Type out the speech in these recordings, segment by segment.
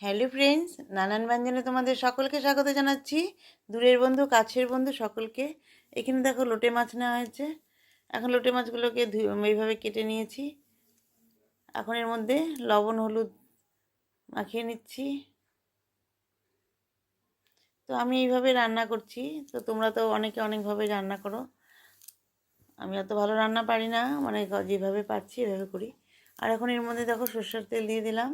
Hello friends, নানান ব্যঞ্জনে তোমাদের সকলকে স্বাগত জানাচ্ছি। দূরের বন্ধু, কাছের বন্ধু সকলকে। এখানে দেখো লোটে মাছ নেওয়া হয়েছে। এখন লোটে মাছগুলোকে এইভাবে কেটে নিয়েছি। এখন এর মধ্যে লবণ হলুদ মাখিয়ে নিচ্ছি। তো আমি এইভাবে রান্না করছি, তো তোমরা তো অনেকে অনেকভাবে রান্না করো। আমি অত ভালো রান্না পারি না, মানে যেভাবে পারছি এভাবে করি। আর এখন এর মধ্যে দেখো সরষের তেল দিয়ে দিলাম।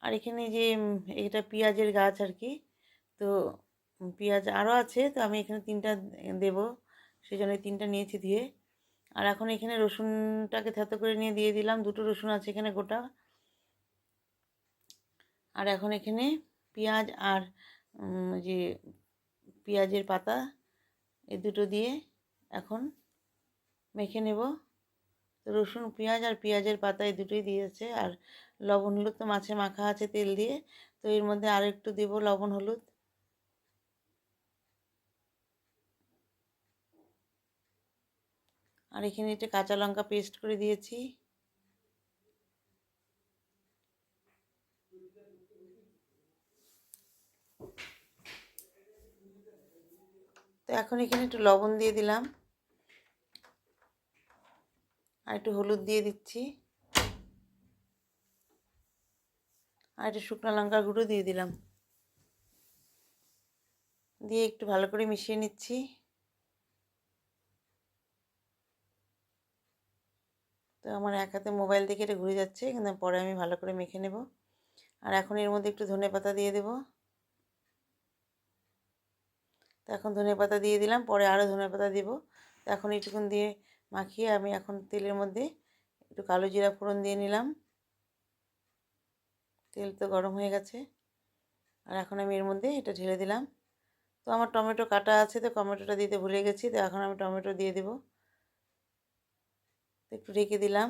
আর এখানে যে এটা পেঁয়াজের গাছ আর কি, তো পেঁয়াজ আরও আছে, তো আমি এখানে 3টা দেবো, সেই জন্য 3টা নিয়েছি ধুয়ে। আর এখন এখানে রসুনটাকে থেতো করে নিয়ে দিয়ে দিলাম, 2টো রসুন আছে এখানে গোটা। আর এখন এখানে পেঁয়াজ আর যে পেঁয়াজের পাতা, এই দুটো দিয়ে এখন মেখে নেব। তো রসুন পেঁয়াজ আর পেঁয়াজের পাতা এই দুটোই দিয়েছে। আর লবণ হলুদ তো মাছে মাখা আছে তেল দিয়ে, তো এর মধ্যে আরও একটু দেবো লবণ হলুদ। আর এখানে একটা কাঁচা লঙ্কা পেস্ট করে দিয়েছি। তো এখন এখানে একটু লবণ দিয়ে দিলাম, আর একটু হলুদ দিয়ে দিচ্ছি, আর একটু শুকনো লঙ্কার গুঁড়ো দিয়ে দিলাম, দিয়ে একটু ভালো করে মিশিয়ে নিচ্ছি। তো আমার এক হাতে মোবাইল দেখে এটা ঘুরে যাচ্ছে, কিন্তু পরে আমি ভালো করে মেখে নেব। আর এখন এর মধ্যে একটু ধনেপাতা দিয়ে দেব। তো এখন ধনেপাতা দিয়ে দিলাম, পরে আরও ধনেপাতা দেব। তো এখন এইটুকুন দিয়ে মাখিয়ে আমি এখন তেলের মধ্যে একটু কালো জিরা ফোড়ন দিয়ে নিলাম। তেল তো গরম হয়ে গেছে। আর এখন আমি এর মধ্যে এটা ঢেলে দিলাম। তো আমার টমেটো কাটা আছে, তো টমেটোটা দিতে ভুলে গেছি, তো এখন আমি টমেটো দিয়ে দেব। তো একটু ঢেকে দিলাম।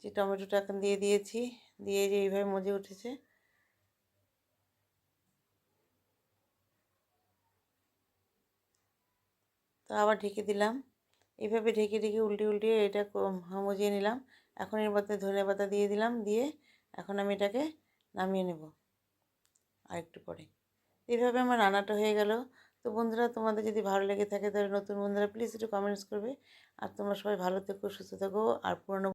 যে টমেটোটা এখন দিয়ে দিয়েছি, দিয়ে যে এইভাবে মজে উঠেছে। তো আবার ঢেকে দিলাম। এইভাবে ঢেকে ঢেকে উল্টে উল্টে এটা মজিয়ে নিলাম। এখন এর মধ্যে ধনেপাতা দিয়ে দিলাম, দিয়ে এখন আমি এটাকে নামিয়ে নেব আর একটু পরে। এইভাবে আমার রান্নাটা হয়ে গেল। তো বন্ধুরা, তোমাদের যদি ভালো লেগে থাকে তাহলে নতুন বন্ধুরা প্লিজ একটু কমেন্টস করবে। আর তোমরা সবাই ভালো থেকো, সুস্থ থেকো। আর পুরনো